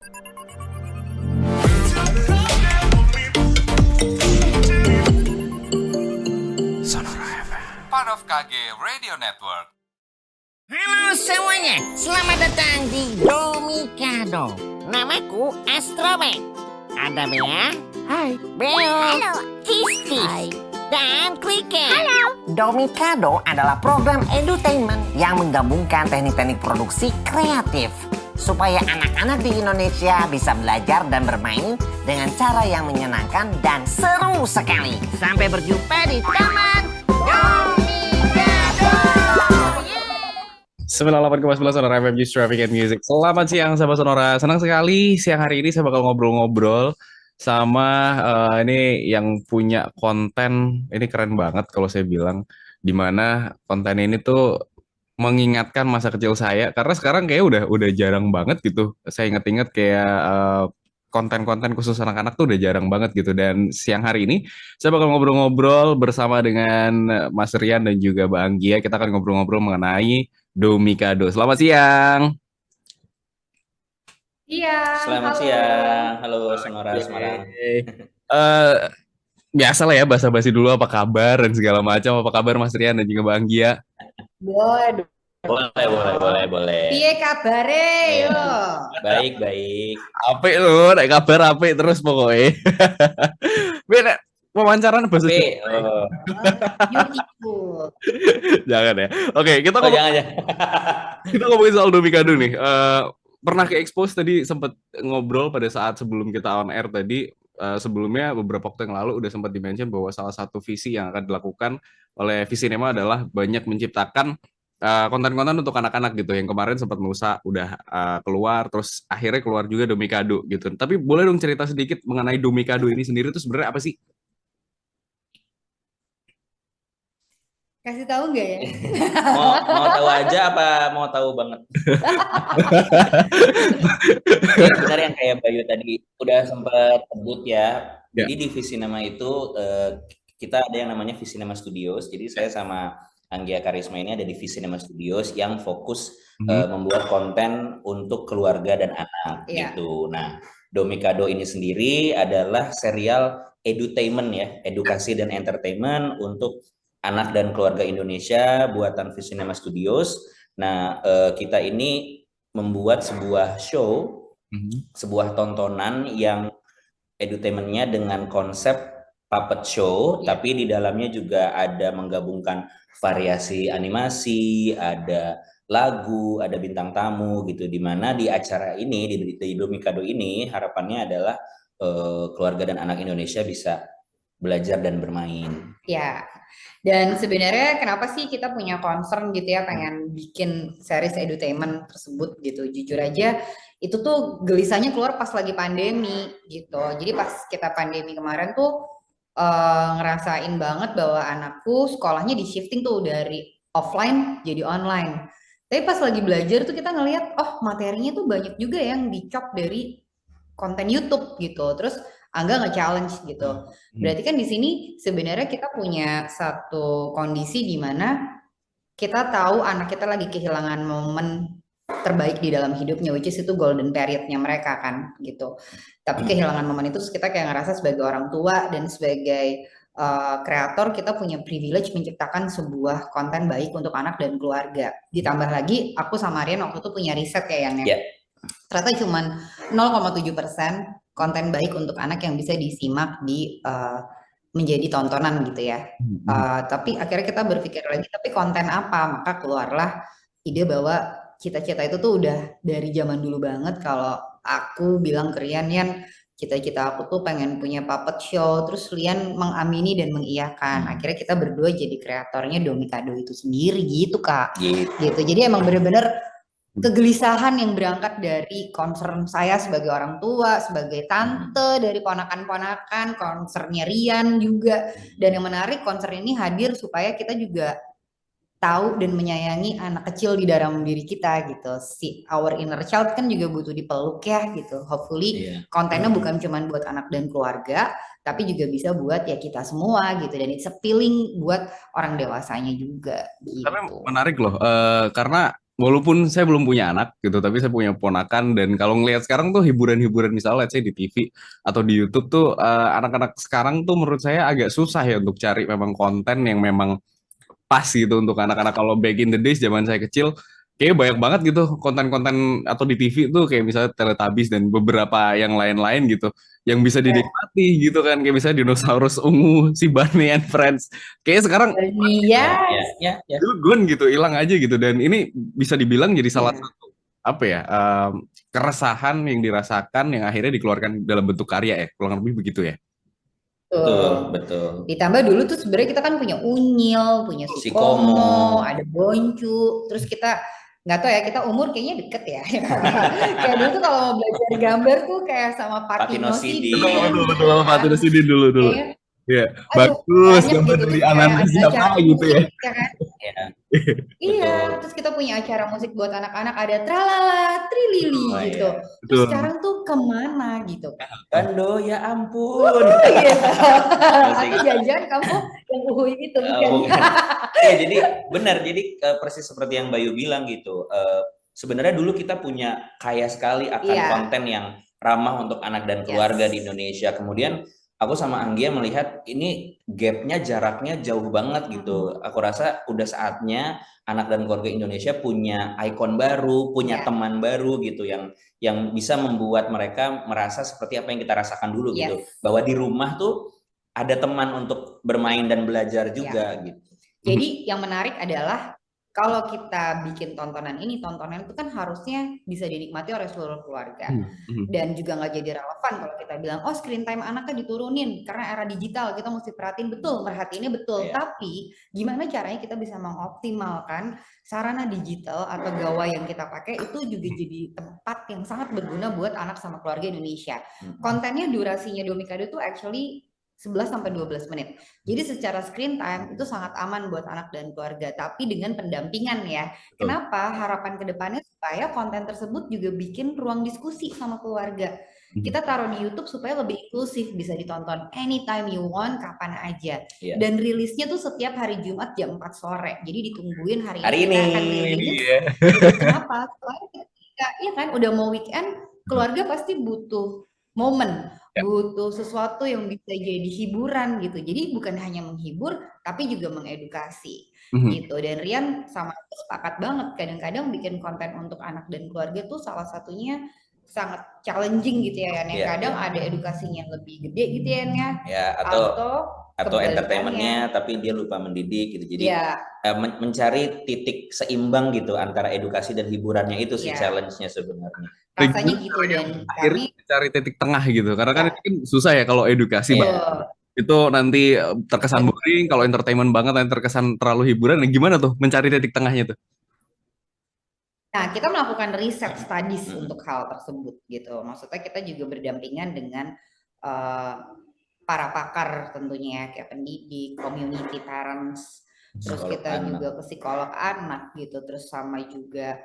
Sonora FM, part of KG Radio Network. Halo semuanya, selamat datang di Domikado. Namaku Astrobek. Ada Bea. Hai. Beo. Halo. Kisti. Hai. Dan Clicker. Halo. Domikado adalah program edutainment yang menggabungkan teknik-teknik produksi kreatif supaya anak-anak di Indonesia bisa belajar dan bermain dengan cara yang menyenangkan dan seru sekali. Sampai berjumpa di Taman Domikado. 98,9 Sonora FM Just Traffic and Music. Selamat siang sahabat Sonora. Senang sekali siang hari ini saya bakal ngobrol-ngobrol sama ini yang punya konten. Ini keren banget kalau saya bilang, dimana konten ini tuh mengingatkan masa kecil saya, karena sekarang kayak udah jarang banget gitu. Saya inget-inget kayak konten-konten khusus anak-anak tuh udah jarang banget gitu. Dan siang hari ini saya bakal ngobrol-ngobrol bersama dengan Mas Rian dan juga Mbak Anggia. Kita akan ngobrol-ngobrol mengenai Domikado. Selamat siang. Iya, Selamat halo. siang, halo Sonora Semarang. Biasa lah ya, basa-basi dulu apa kabar dan segala macam. Apa kabar Mas Rian dan juga Mbak Anggia? Boleh. Boleh. Piye kabare yo? Baik. Apik loh, naik kabar apik terus pokoknya. Beda wawancara bahasa Beautiful. Jangan ya. Oke, kita Jangan. kita ngomongin soal Domikado nih. Pernah ke expose tadi, sempat ngobrol pada saat sebelum kita on air tadi. Sebelumnya beberapa waktu yang lalu udah sempat di-mention bahwa salah satu visi yang akan dilakukan oleh Visinema adalah banyak menciptakan konten-konten untuk anak-anak gitu. Yang kemarin sempat Nusa udah keluar, terus akhirnya keluar juga Domikado gitu. Tapi boleh dong cerita sedikit mengenai Domikado ini sendiri itu sebenarnya apa sih? Kasih tahu nggak ya? Mau tahu aja apa mau tahu banget? Ya, benar yang kayak Bayu tadi udah sempat sebut ya. Jadi di Visinema itu kita ada yang namanya Visinema Studios. Jadi saya sama Anggia Karisma ini ada di Visinema Studios yang fokus membuat konten untuk keluarga dan anak gitu. Nah, Domikado ini sendiri adalah serial edutainment ya, edukasi dan entertainment untuk anak dan keluarga Indonesia buatan Visinema Studios. Nah, kita ini membuat sebuah show, sebuah tontonan yang edutainmentnya dengan konsep puppet show, tapi di dalamnya juga ada menggabungkan variasi animasi, ada lagu, ada bintang tamu gitu. Dimana di acara ini, di Domikado ini harapannya adalah keluarga dan anak Indonesia bisa belajar dan bermain. Ya. Dan sebenarnya kenapa sih kita punya concern gitu ya pengen bikin series edutainment tersebut gitu. Jujur aja itu tuh gelisahnya keluar pas lagi pandemi gitu. Jadi pas kita pandemi kemarin tuh ngerasain banget bahwa anakku sekolahnya di shifting tuh dari offline jadi online. Tapi pas lagi belajar tuh kita ngelihat materinya tuh banyak juga yang dicop dari konten YouTube gitu. Terus Angga nge-challenge gitu. Berarti kan di sini sebenarnya kita punya satu kondisi di mana kita tahu anak kita lagi kehilangan momen terbaik di dalam hidupnya, which is itu golden periodnya mereka kan gitu. Tapi kehilangan momen itu kita kayak ngerasa sebagai orang tua dan sebagai kreator kita punya privilege menciptakan sebuah konten baik untuk anak dan keluarga. Ditambah lagi aku sama Rian waktu itu punya riset ya yang ternyata cuman 0,7% konten baik untuk anak yang bisa disimak di menjadi tontonan gitu ya. Tapi akhirnya kita berpikir lagi, tapi konten apa? Maka keluarlah ide bahwa cita-cita itu tuh udah dari zaman dulu banget. Kalau aku bilang ke Rian, cita-cita aku tuh pengen punya puppet show, terus Rian mengamini dan mengiyakan. Akhirnya kita berdua jadi kreatornya Domikado itu sendiri gitu Kak. Gitu. Jadi emang bener-bener kegelisahan yang berangkat dari concern saya sebagai orang tua, sebagai tante dari ponakan-ponakan, concernnya Rian juga. Dan yang menarik, concern ini hadir supaya kita juga tahu dan menyayangi anak kecil di dalam diri kita gitu. Si our inner child kan juga butuh dipeluk ya gitu. Hopefully kontennya bukan cuma buat anak dan keluarga, tapi juga bisa buat ya kita semua gitu. Dan it's appealing buat orang dewasanya juga gitu. Tapi menarik loh, karena walaupun saya belum punya anak gitu, tapi saya punya ponakan dan kalau ngelihat sekarang tuh hiburan-hiburan misalnya let's say di TV atau di YouTube tuh anak-anak sekarang tuh menurut saya agak susah ya untuk cari memang konten yang memang pas gitu untuk anak-anak. Kalau back in the days zaman saya kecil kayak banyak banget gitu konten-konten atau di TV tuh kayak misalnya Teletubbies dan beberapa yang lain-lain gitu yang bisa dinikmati gitu kan, kayak misalnya dinosaurus ungu, si Bunny and Friends. Kayak sekarang Iya. Ya. gun gitu hilang aja gitu, dan ini bisa dibilang jadi salah Iya. satu apa ya keresahan yang dirasakan yang akhirnya dikeluarkan dalam bentuk karya ya, kurang lebih begitu ya. Betul, betul. Ditambah dulu tuh sebenarnya kita kan punya Unyil, punya Si Komo, Komo. ada Boncu, terus kita nggak tahu ya, kita umur kayaknya deket ya. Kayak dulu tuh kalau mau belajar gambar tuh kayak sama Patino Patino Sidin. Sidin. Betul, Patino Sidin dulu. Kayaknya, Iya, aduh, bagus banyak gambar gitu. dari Terus kayak Ananda ada siapa acara gitu ya. musik, ya kan? Ya, Iya, betul. terus kita punya acara musik buat anak-anak, ada Tralala, Trilili Oh, gitu. iya. Terus Betul. sekarang tuh kemana gitu? Bando, ya ampun. Iya. Musik. Atau jangan kamu yang uhui itu bukan? Bukan. Ya, jadi benar. Jadi persis seperti yang Bayu bilang gitu. Sebenarnya dulu kita punya kaya sekali akan Iya. konten yang ramah untuk anak dan keluarga di Indonesia. Kemudian aku sama Anggia melihat ini gapnya, jaraknya jauh banget gitu. Aku rasa udah saatnya anak dan keluarga Indonesia punya ikon baru, punya teman baru gitu yang bisa membuat mereka merasa seperti apa yang kita rasakan dulu gitu. Bahwa di rumah tuh ada teman untuk bermain dan belajar juga gitu. Jadi yang menarik adalah kalau kita bikin tontonan itu kan harusnya bisa dinikmati oleh seluruh keluarga. Dan juga nggak jadi relevan kalau kita bilang, oh screen time anaknya diturunin karena era digital, kita mesti perhatiin betul, merhatiinnya betul. Tapi gimana caranya kita bisa mengoptimalkan sarana digital atau gawai yang kita pakai itu juga jadi tempat yang sangat berguna buat anak sama keluarga Indonesia. Kontennya durasinya Domikado itu actually 11-12 menit. Jadi secara screen time itu sangat aman buat anak dan keluarga, tapi dengan pendampingan ya. Kenapa? Harapan kedepannya supaya konten tersebut juga bikin ruang diskusi sama keluarga. Kita taruh di YouTube supaya lebih inklusif, bisa ditonton anytime you want, kapan aja. Dan rilisnya tuh setiap hari Jumat jam 4 sore. Jadi ditungguin hari ini. Kita akan rilis. Kenapa? Iya kan, udah mau weekend, keluarga pasti butuh momen, butuh sesuatu yang bisa jadi hiburan gitu. Jadi bukan hanya menghibur, tapi juga mengedukasi gitu. Dan Rian sama aku sepakat banget, kadang-kadang bikin konten untuk anak dan keluarga tuh salah satunya sangat challenging gitu ya. Kadang ada edukasinya yang lebih gede gitu ya. Atau entertainmentnya tapi dia lupa mendidik gitu. Jadi mencari titik seimbang gitu antara edukasi dan hiburannya itu sih challenge-nya sebenarnya. Rasanya gitu. Dan akhirnya cari titik tengah gitu, karena kan itu kan susah ya kalau edukasi itu nanti terkesan boring, kalau entertainment banget nanti terkesan terlalu hiburan. Nah, gimana tuh mencari titik tengahnya tuh? Nah, kita melakukan riset studies untuk hal tersebut gitu. Maksudnya kita juga berdampingan dengan para pakar tentunya, kayak pendidik, community parents, terus kita juga ke psikolog anak gitu, terus sama juga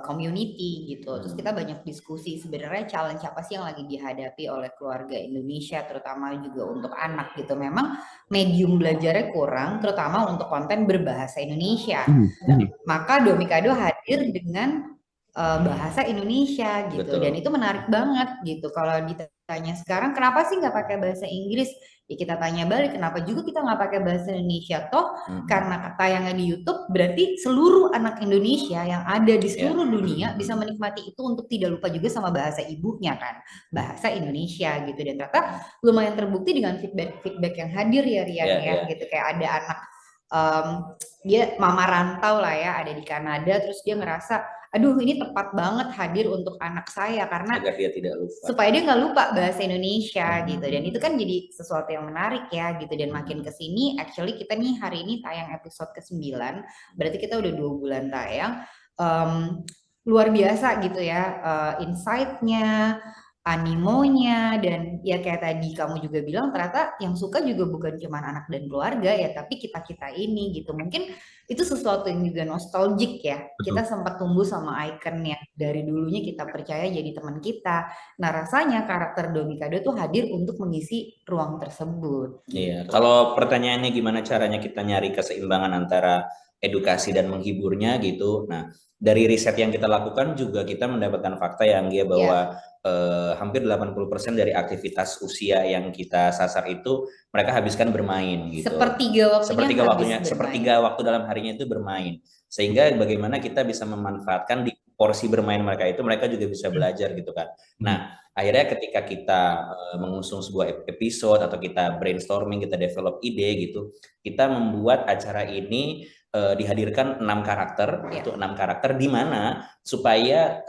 community gitu. Terus kita banyak diskusi sebenarnya challenge apa sih yang lagi dihadapi oleh keluarga Indonesia, terutama juga untuk anak gitu. Memang medium belajarnya kurang, terutama untuk konten berbahasa Indonesia. Maka Domikado hadir dengan bahasa Indonesia gitu. Dan itu menarik banget gitu. Kalau ditanya sekarang kenapa sih nggak pakai bahasa Inggris, ya kita tanya balik, kenapa juga kita nggak pakai bahasa Indonesia? Toh karena tayangnya di YouTube, berarti seluruh anak Indonesia yang ada di seluruh dunia bisa menikmati itu untuk tidak lupa juga sama bahasa ibunya kan, bahasa Indonesia gitu. Dan ternyata lumayan terbukti dengan feedback yang hadir ya Rian gitu. Kayak ada anak dia mama rantau lah ya, ada di Kanada, terus dia ngerasa aduh ini tepat banget hadir untuk anak saya karena agar dia tidak lupa, supaya dia nggak lupa bahasa Indonesia gitu. Dan itu kan jadi sesuatu yang menarik ya gitu. Dan makin kesini actually kita nih hari ini tayang episode ke-9, berarti kita udah 2 bulan tayang. Luar biasa gitu ya insight-nya, animonya, dan ya kayak tadi kamu juga bilang ternyata yang suka juga bukan cuma anak dan keluarga ya, tapi kita ini gitu. Mungkin itu sesuatu yang juga nostalgic ya. Kita sempat tumbuh sama icon yang dari dulunya kita percaya jadi teman kita. Nah rasanya karakter Domikado tuh hadir untuk mengisi ruang tersebut gitu. Iya. Kalau pertanyaannya gimana caranya kita nyari keseimbangan antara edukasi dan menghiburnya gitu. Nah, dari riset yang kita lakukan juga kita mendapatkan fakta yang dia bahwa hampir 80% dari aktivitas usia yang kita sasar itu mereka habiskan bermain gitu. Sepertiga waktu dalam harinya itu bermain. Sehingga bagaimana kita bisa memanfaatkan di porsi bermain mereka itu, mereka juga bisa belajar gitu kan. Nah, akhirnya ketika kita mengusung sebuah episode atau kita brainstorming, kita develop ide gitu, kita membuat acara ini dihadirkan 6 karakter, itu 6 karakter di mana supaya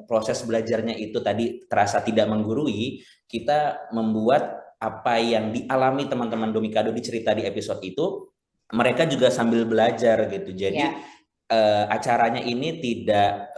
proses belajarnya itu tadi terasa tidak menggurui, kita membuat apa yang dialami teman-teman Domikado di cerita di episode itu, mereka juga sambil belajar gitu. Jadi acaranya ini tidak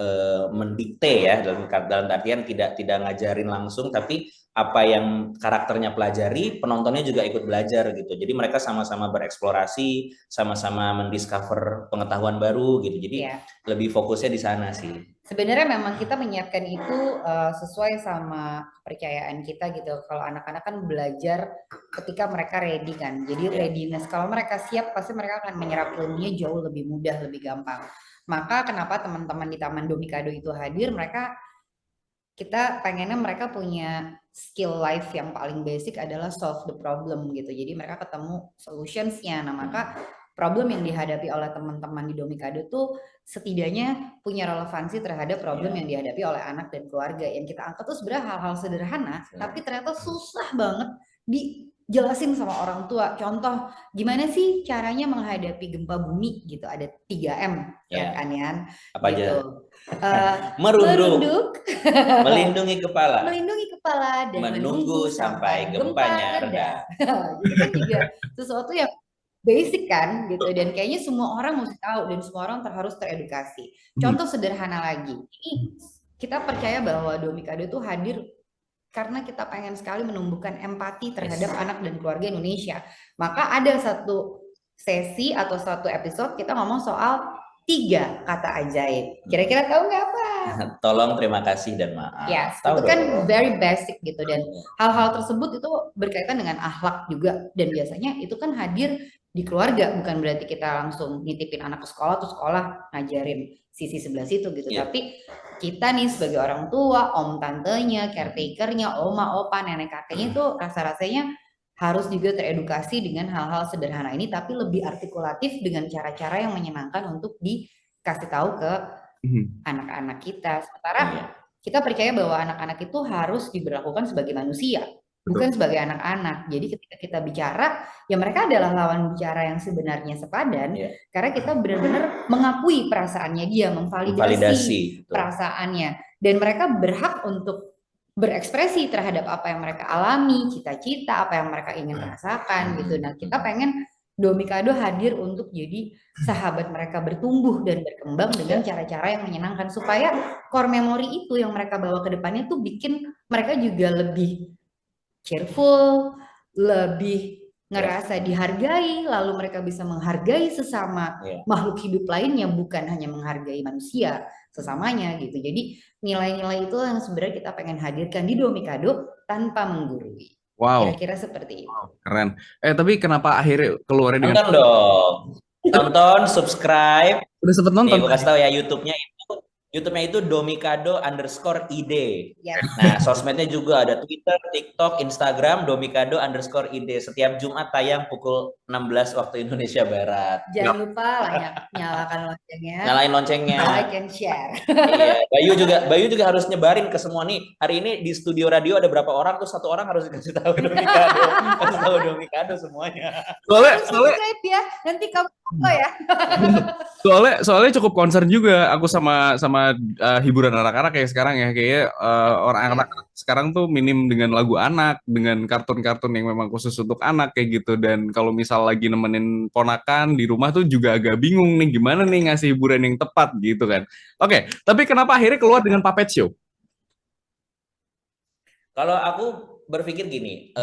mendikte ya, dalam artian tidak ngajarin langsung, tapi apa yang karakternya pelajari, penontonnya juga ikut belajar gitu. Jadi mereka sama-sama bereksplorasi, sama-sama mendiscover pengetahuan baru gitu. Jadi lebih fokusnya di sana sih. Sebenarnya memang kita menyiapkan itu sesuai sama kepercayaan kita gitu. Kalau anak-anak kan belajar ketika mereka ready kan. Jadi readiness, kalau mereka siap pasti mereka akan menyerap ilmunya jauh lebih mudah, lebih gampang. Maka kenapa teman-teman di Taman Domikado itu hadir, kita pengennya mereka punya skill life yang paling basic adalah solve the problem gitu. Jadi mereka ketemu solutions-nya. Nah, maka problem yang dihadapi oleh teman-teman di Domikado tuh setidaknya punya relevansi terhadap problem yang dihadapi oleh anak dan keluarga. Yang kita angkat tuh sebenarnya hal-hal sederhana, tapi ternyata susah banget dijelasin sama orang tua. Contoh, gimana sih caranya menghadapi gempa bumi gitu? Ada 3M ya kan ya? Apa gitu. Merunduk, melindungi kepala dan menunggu sampai gempanya reda. Jadi kan juga sesuatu yang basic kan gitu, dan kayaknya semua orang mesti tahu dan semua orang harus teredukasi. Contoh sederhana lagi, ini kita percaya bahwa Domikado itu hadir karena kita pengen sekali menumbuhkan empati terhadap anak dan keluarga Indonesia. Maka ada satu sesi atau satu episode kita ngomong soal 3 kata ajaib. Kira-kira tahu nggak apa? Tolong, terima kasih, dan maaf. Ya, itu kan very basic gitu, dan hal-hal tersebut itu berkaitan dengan akhlak juga, dan biasanya itu kan hadir di keluarga, bukan berarti kita langsung nitipin anak ke sekolah terus sekolah ngajarin sisi sebelah situ gitu. Tapi kita nih sebagai orang tua, om tantenya, caretakernya, oma, opa, nenek kakeknya itu rasa-rasanya harus juga teredukasi dengan hal-hal sederhana ini, tapi lebih artikulatif dengan cara-cara yang menyenangkan untuk dikasih tahu ke anak-anak kita. Sementara kita percaya bahwa anak-anak itu harus diberlakukan sebagai manusia, bukan sebagai anak-anak. Jadi ketika kita bicara, ya mereka adalah lawan bicara yang sebenarnya sepadan, karena kita benar-benar mengakui perasaannya dia, memvalidasi perasaannya, dan mereka berhak untuk berekspresi terhadap apa yang mereka alami, cita-cita, apa yang mereka ingin rasakan gitu. Nah, kita pengen Domikado hadir untuk jadi sahabat mereka bertumbuh dan berkembang dengan cara-cara yang menyenangkan, supaya core memory itu yang mereka bawa ke depannya tuh bikin mereka juga lebih cheerful, lebih ngerasa dihargai, lalu mereka bisa menghargai sesama makhluk hidup lainnya, bukan hanya menghargai manusia sesamanya gitu. Jadi nilai-nilai itu yang sebenarnya kita pengen hadirkan di Domikado tanpa menggurui. Wow. Kira-kira seperti itu. Keren. Tapi kenapa akhirnya keluarnya dengan... Tonton dong. Tonton, subscribe. Udah sempet nonton? Nih, gue kasih tau ya, YouTube-nya itu Domikado_id. Nah, sosmednya juga ada Twitter, TikTok, Instagram, Domikado_id. Setiap Jumat tayang pukul 16 waktu Indonesia Barat. Jangan lupa nyalakan loncengnya. Nyalain loncengnya. Like and share. Iya, Bayu juga harus nyebarin ke semua nih. Hari ini di studio radio ada berapa orang, tuh 1 orang harus dikasih tahu Domikado. Kasih tahu Domikado semuanya. Soalnya subscribe ya. Nanti kamu ya. soalnya cukup concern juga aku sama hiburan anak-anak kayak sekarang ya, kayak orang anak sekarang tuh minim dengan lagu anak, dengan kartun-kartun yang memang khusus untuk anak kayak gitu. Dan kalau misal lagi nemenin ponakan di rumah tuh juga agak bingung nih gimana nih ngasih hiburan yang tepat gitu kan. Oke, tapi kenapa akhirnya keluar dengan Puppet Show? Kalau aku berpikir gini,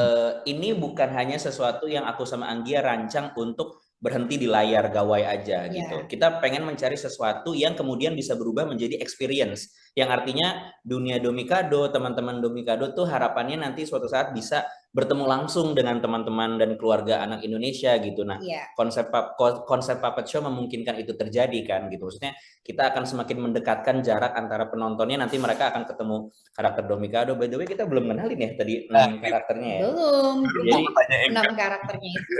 ini bukan hanya sesuatu yang aku sama Anggia rancang untuk berhenti di layar gawai aja gitu. Iya. Kita pengen mencari sesuatu yang kemudian bisa berubah menjadi experience. Yang artinya dunia Domikado, teman-teman Domikado tuh harapannya nanti suatu saat bisa bertemu langsung dengan teman-teman dan keluarga anak Indonesia gitu. Nah, Iya. konsep puppet show memungkinkan itu terjadi kan gitu. Maksudnya kita akan semakin mendekatkan jarak antara penontonnya, nanti mereka akan ketemu karakter Domikado. By the way, kita belum kenalin ya tadi 6 karakternya ya. Belum. Jadi 6 karakternya itu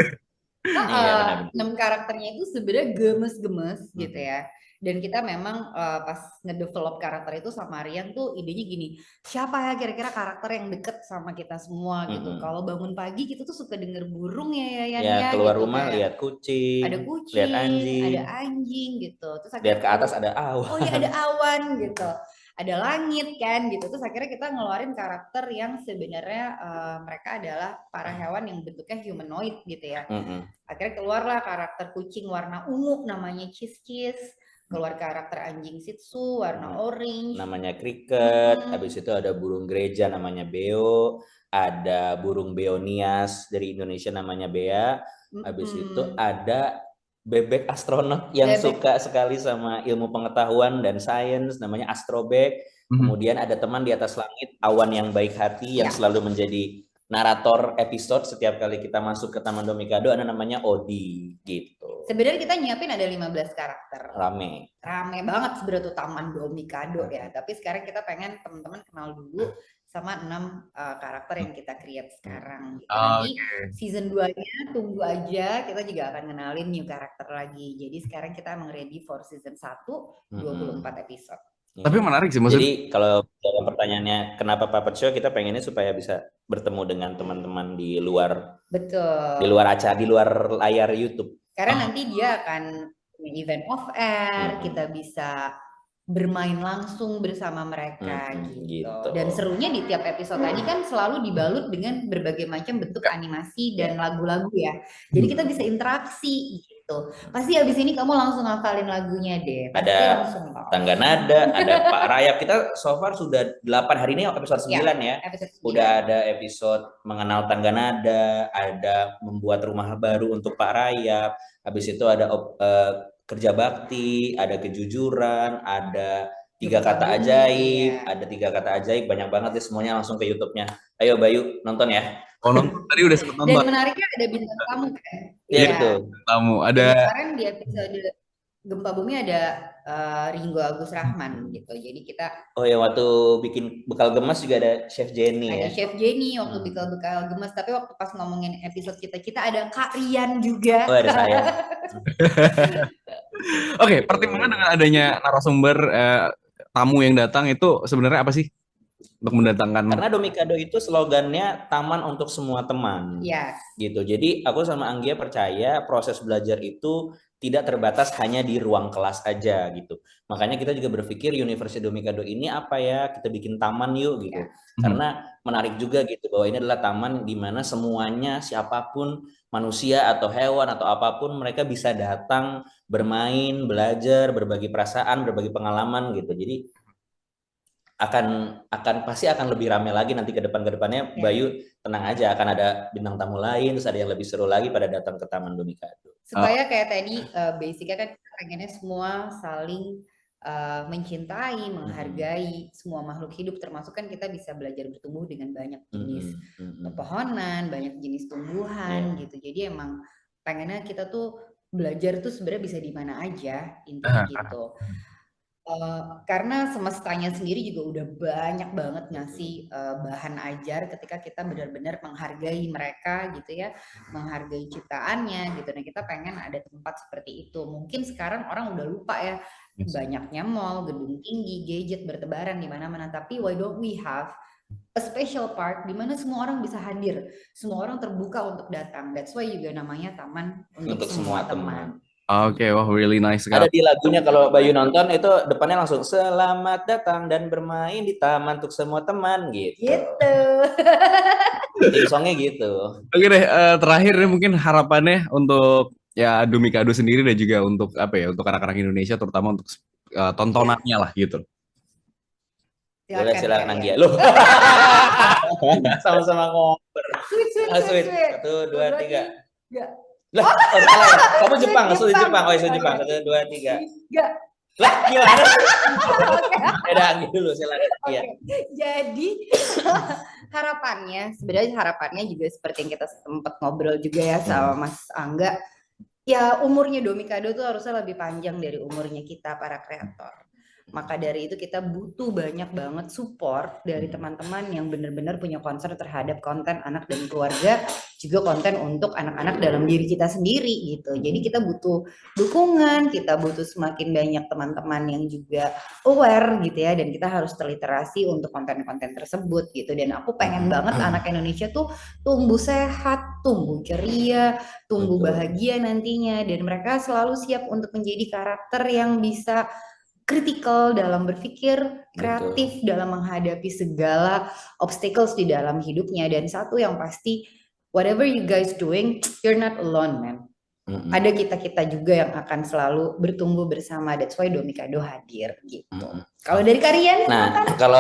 iya, 6 karakternya itu sebenarnya gemes-gemes gitu ya. Dan kita memang pas ngedevelop karakter itu sama Rian tuh idenya gini, siapa ya kira-kira karakter yang deket sama kita semua gitu. Kalau bangun pagi kita tuh suka denger burung ya Yan ya, ya keluar gitu, rumah kayak lihat kucing, ada lihat kucing, anjing, ada anjing gitu. Terus lihat ke akhirnya atas ada awan. oh ya ada awan gitu, ada langit kan gitu. Terus akhirnya kita ngeluarin karakter yang sebenarnya mereka adalah para hewan yang bentuknya humanoid gitu ya. Akhirnya keluarlah karakter kucing warna ungu namanya Cis-Cis, keluar karakter anjing Shih Tzu warna orange namanya Cricket. Habis itu ada burung gereja namanya Beo, ada burung beonias dari Indonesia namanya Bea. Habis itu ada bebek astronot yang suka sekali sama ilmu pengetahuan dan sains namanya Astrobek. Kemudian ada teman di atas langit, awan yang baik hati yang selalu menjadi narator episode setiap kali kita masuk ke Taman Domikado, ada namanya Odi gitu. Sebenarnya kita nyiapin ada 15 karakter. Rame banget sebenarnya tuh Taman Domikado ya. Tapi sekarang kita pengen teman-teman kenal dulu sama 6 karakter yang kita create sekarang gitu. Nanti season 2-nya tunggu aja, kita juga akan kenalin new karakter lagi. Jadi sekarang kita emang ready for season 1 24 episode. Tapi menarik sih maksudnya. Jadi kalau dalam pertanyaannya kenapa puppet show, kita pengennya supaya bisa bertemu dengan teman-teman di luar. Betul. Di luar acara, di luar layar YouTube. Karena nanti dia akan event off air, kita bisa bermain langsung bersama mereka gitu. Dan serunya di tiap episode tadi kan selalu dibalut dengan berbagai macam bentuk animasi dan lagu-lagu ya. Jadi kita bisa interaksi gitu. Pasti abis ini kamu langsung hafalin lagunya deh. Pasti ada langsung Tangga Nada, ada Pak Rayap. Kita so far sudah 8 hari ini episode 9 ya. Episode 9. Udah ada episode mengenal Tangga Nada, ada membuat rumah baru untuk Pak Rayap. Habis itu ada kerja bakti, ada kejujuran, ada 3 kata ajaib, ada 3 kata ajaib, banyak banget deh, semuanya langsung ke YouTube-nya. Ayo Bayu nonton ya. Oh, nonton tadi udah sempat nonton. Dan menariknya ada bintang tamu kan. Iya betul. Tamu ada. Kemarin di episode Gempa Bumi ada Ringo Agus Rahman gitu. Jadi kita oh ya, waktu bikin bekal gemas juga ada Chef Jenny ya. Ada Chef Jenny waktu bekal gemas, tapi waktu pas ngomongin episode kita ada Kak Rian juga. Oh, ada saya. Oke, pertimbangan dengan adanya narasumber tamu yang datang itu sebenarnya apa sih untuk mendatangkan? Karena Domikado itu slogannya taman untuk semua teman. Yes. Gitu. Jadi aku sama Anggia percaya proses belajar itu tidak terbatas hanya di ruang kelas aja gitu. Makanya kita juga berpikir University Domikado ini apa ya, kita bikin taman yuk gitu. Karena menarik juga gitu bahwa ini adalah taman di mana semuanya, siapapun, manusia atau hewan atau apapun, mereka bisa datang, bermain, belajar, berbagi perasaan, berbagi pengalaman gitu. Jadi pasti akan lebih ramai lagi nanti ke depannya. Bayu tenang aja, akan ada bintang tamu lain, terus ada yang lebih seru lagi pada datang ke Taman Domikado. Supaya kayak tadi basicnya kan pengennya semua saling mencintai, menghargai semua makhluk hidup, termasuk kan kita bisa belajar bertumbuh dengan banyak jenis pepohonan, banyak jenis tumbuhan gitu. Jadi emang pengennya kita tuh belajar tuh sebenarnya bisa di mana aja intinya gitu. Karena semestanya sendiri juga udah banyak banget ngasih bahan ajar ketika kita benar-benar menghargai mereka gitu ya, menghargai ciptaannya gitu. Nah kita pengen ada tempat seperti itu. Mungkin sekarang orang udah lupa ya, banyaknya mall, gedung tinggi, gadget bertebaran di mana-mana. Tapi why don't we have a special part di mana semua orang bisa hadir, semua orang terbuka untuk datang. That's why juga namanya Taman untuk semua teman. Oke, wah really nice sekali. Ada di lagunya kalau Bayu nonton itu depannya langsung selamat datang dan bermain di taman untuk semua teman gitu. Jadi songnya gitu. Oke deh, terakhir nih mungkin harapannya untuk ya Domikado sendiri dan juga untuk apa ya, untuk anak-anak Indonesia terutama untuk tontonannya lah gitu. Silakan Anggia lu. Sama-sama ngobrol. Sweet. 1, 2, 3. Lah, salah ya? Kamu Jepang, Jepang. sudah Jepang. Oh, sudah Jepang. 1, 2, 3. Enggak. Lah, gimana? Oke. Beda Anggi dulu, silakan. Oke, Iya. jadi sebenarnya harapannya juga seperti yang kita sempat ngobrol juga ya sama Mas Angga. Ya umurnya Domikado tuh harusnya lebih panjang dari umurnya kita para kreator. Maka dari itu kita butuh banyak banget support dari teman-teman yang benar-benar punya concern terhadap konten anak dan keluarga, juga konten untuk anak-anak dalam diri kita sendiri gitu. Jadi kita butuh dukungan, kita butuh semakin banyak teman-teman yang juga aware gitu ya, dan kita harus terliterasi untuk konten-konten tersebut gitu. Dan aku pengen banget anak Indonesia tuh tumbuh sehat, tumbuh ceria, tumbuh bahagia nantinya, dan mereka selalu siap untuk menjadi karakter yang bisa kritikal dalam berpikir, kreatif dalam menghadapi segala obstacles di dalam hidupnya. Dan satu yang pasti, whatever you guys doing, you're not alone, man. Ada kita-kita juga yang akan selalu bertumbuh bersama. That's why Domikado hadir gitu. Kalau dari kalian? Nah, kalau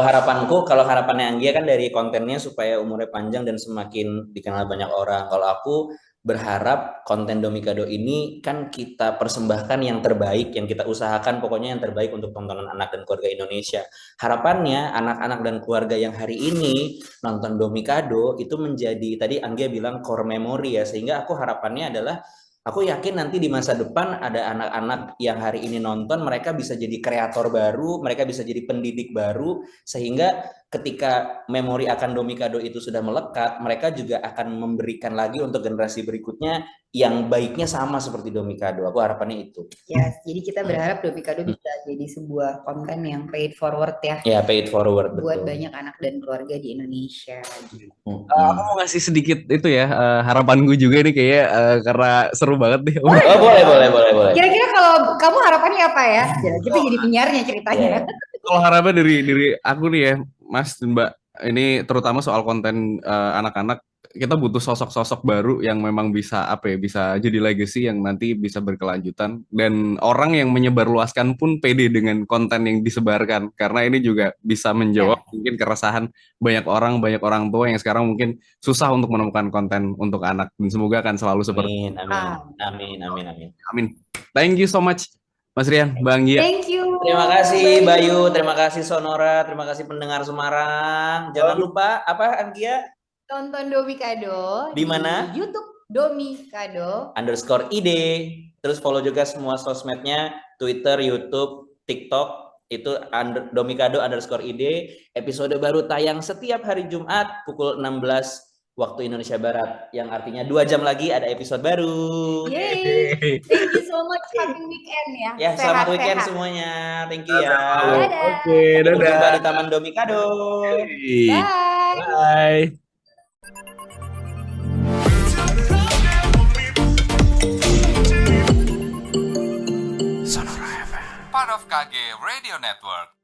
harapannya Anggia kan dari kontennya supaya umurnya panjang dan semakin dikenal banyak orang. Kalau aku berharap konten Domikado ini kan kita persembahkan yang terbaik, yang kita usahakan pokoknya yang terbaik untuk tontonan anak dan keluarga Indonesia. Harapannya anak-anak dan keluarga yang hari ini nonton Domikado itu menjadi, tadi Anggia bilang core memory ya, sehingga aku harapannya adalah aku yakin nanti di masa depan ada anak-anak yang hari ini nonton, mereka bisa jadi kreator baru, mereka bisa jadi pendidik baru, sehingga ketika memori akan Domikado itu sudah melekat, mereka juga akan memberikan lagi untuk generasi berikutnya yang baiknya sama seperti Domikado. Aku harapannya itu. Yes, jadi kita berharap Domikado bisa jadi sebuah konten yang paid forward ya. Ya, paid forward. Buat betul. banyak anak dan keluarga di Indonesia. Aku mau ngasih sedikit itu ya, harapan gue juga nih kayaknya karena seru banget nih. Oh, boleh. Kira-kira kalau kamu harapannya apa ya? Kita jadi penyiarnya ceritanya. Kalau harapan dari aku nih ya, Mas dan Mbak, ini terutama soal konten anak-anak, kita butuh sosok-sosok baru yang memang bisa bisa jadi legacy yang nanti bisa berkelanjutan, dan orang yang menyebarluaskan pun pede dengan konten yang disebarkan, karena ini juga bisa menjawab mungkin keresahan banyak orang tua yang sekarang mungkin susah untuk menemukan konten untuk anak, dan semoga akan selalu seperti Amin. Thank you so much Mas Rian, Bang Gia. Thank you. Terima kasih Bayu, terima kasih Sonora, terima kasih pendengar Semarang. Jangan lupa apa Anggia? Tonton Domikado di mana? YouTube Domikado _id. Terus follow juga semua sosmednya, Twitter, YouTube, TikTok, itu Domikado _id. Episode baru tayang setiap hari Jumat pukul 16 waktu Indonesia Barat, yang artinya 2 jam lagi ada episode baru. Yeay. Thank you so much, happy weekend ya. Ya, selamat weekend semuanya. Thank you ya. Dadah. Oke, dadah. Sampai jumpa di Taman Domikado. Bye. Bye. Part of KG Radio Network.